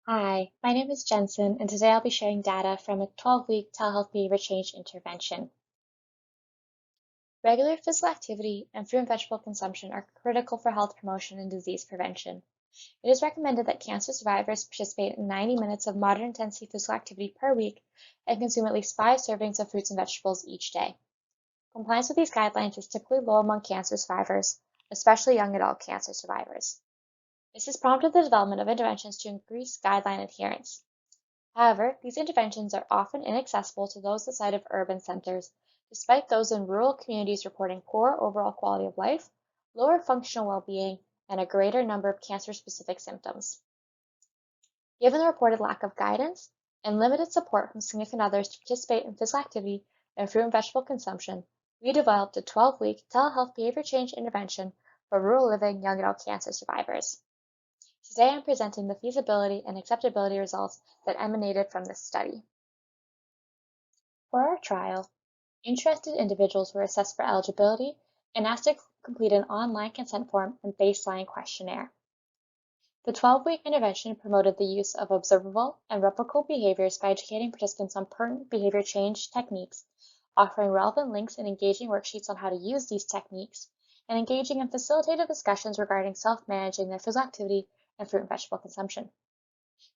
Hi, my name is Jensen, and today I'll be sharing data from a 12-week telehealth behavior change intervention. Regular physical activity and fruit and vegetable consumption are critical for health promotion and disease prevention. It is recommended that cancer survivors participate in 90 minutes of moderate intensity physical activity per week and consume at least 5 servings of fruits and vegetables each day. Compliance with these guidelines is typically low among cancer survivors, especially young adult cancer survivors. This has prompted the development of interventions to increase guideline adherence. However, these interventions are often inaccessible to those outside of urban centers, despite those in rural communities reporting poor overall quality of life, lower functional well-being, and a greater number of cancer-specific symptoms. Given the reported lack of guidance and limited support from significant others to participate in physical activity and fruit and vegetable consumption, we developed a 12-week telehealth behavior change intervention for rural living young adult cancer survivors. Today I'm presenting the feasibility and acceptability results that emanated from this study. For our trial, interested individuals were assessed for eligibility and asked to complete an online consent form and baseline questionnaire. The 12-week intervention promoted the use of observable and replicable behaviors by educating participants on pertinent behavior change techniques, offering relevant links and engaging worksheets on how to use these techniques, and engaging in facilitated discussions regarding self-managing their physical activity and fruit and vegetable consumption.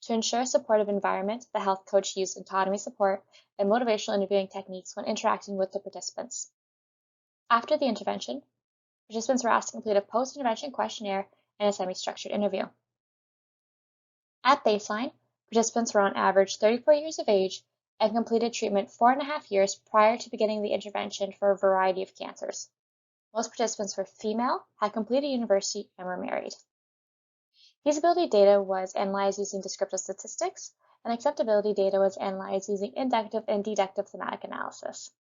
To ensure a supportive environment, the health coach used autonomy support and motivational interviewing techniques when interacting with the participants. After the intervention, participants were asked to complete a post-intervention questionnaire and a semi-structured interview. At baseline, participants were on average 34 years of age and completed treatment 4.5 years prior to beginning the intervention for a variety of cancers. Most participants were female, had completed university, and were married. Feasibility data was analyzed using descriptive statistics, and acceptability data was analyzed using inductive and deductive thematic analysis.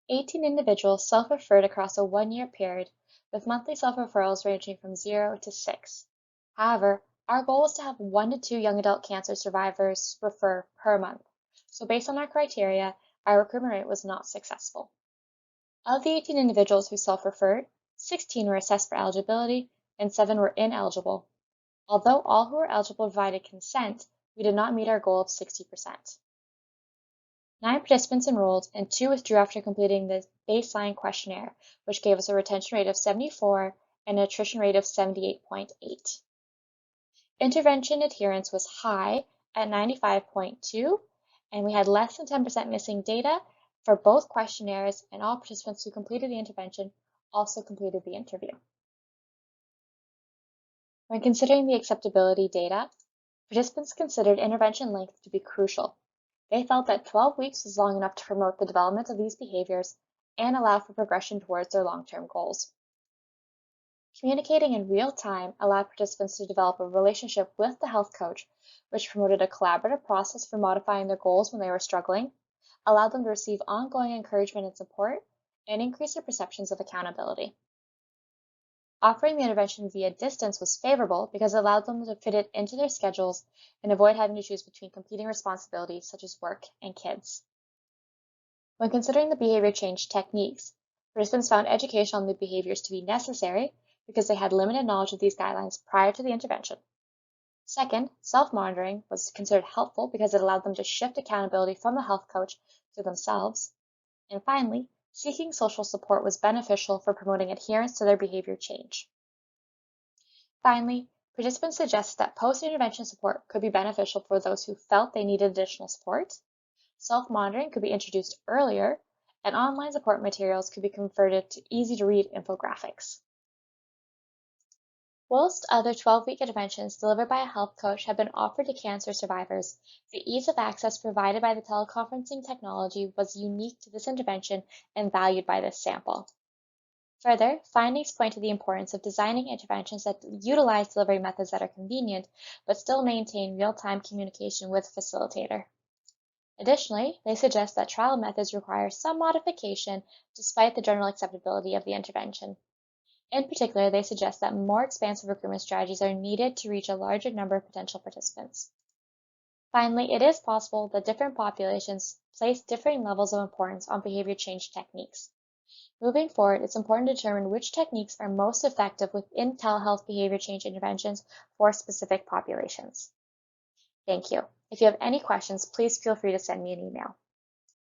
18 individuals self-referred across a 1-year period, with monthly self-referrals ranging from 0 to 6. However, our goal was to have 1 to 2 young adult cancer survivors refer per month, so based on our criteria, our recruitment rate was not successful. Of the 18 individuals who self-referred, 16 were assessed for eligibility and 7 were ineligible. Although all who were eligible provided consent, we did not meet our goal of 60%. 9 participants enrolled and 2 withdrew after completing the baseline questionnaire, which gave us a retention rate of 74 and an attrition rate of 78.8. Intervention adherence was high at 95.2, and we had less than 10% missing data for both questionnaires, and all participants who completed the intervention also completed the interview. When considering the acceptability data, participants considered intervention length to be crucial. They felt that 12 weeks was long enough to promote the development of these behaviors and allow for progression towards their long-term goals. Communicating in real time allowed participants to develop a relationship with the health coach, which promoted a collaborative process for modifying their goals when they were struggling, allowed them to receive ongoing encouragement and support, and increased their perceptions of accountability. Offering the intervention via distance was favorable because it allowed them to fit it into their schedules and avoid having to choose between competing responsibilities such as work and kids. When considering the behavior change techniques, participants found education on the behaviors to be necessary because they had limited knowledge of these guidelines prior to the intervention. Second, self-monitoring was considered helpful because it allowed them to shift accountability from the health coach to themselves. And finally, seeking social support was beneficial for promoting adherence to their behavior change. Finally, participants suggested that post-intervention support could be beneficial for those who felt they needed additional support. Self-monitoring could be introduced earlier, and online support materials could be converted to easy-to-read infographics. Whilst other 12-week interventions delivered by a health coach have been offered to cancer survivors, the ease of access provided by the teleconferencing technology was unique to this intervention and valued by this sample. Further, findings point to the importance of designing interventions that utilize delivery methods that are convenient, but still maintain real-time communication with the facilitator. Additionally, they suggest that trial methods require some modification despite the general acceptability of the intervention. In particular, they suggest that more expansive recruitment strategies are needed to reach a larger number of potential participants. Finally, it is possible that different populations place differing levels of importance on behavior change techniques. Moving forward, it's important to determine which techniques are most effective within telehealth behavior change interventions for specific populations. Thank you. If you have any questions, please feel free to send me an email.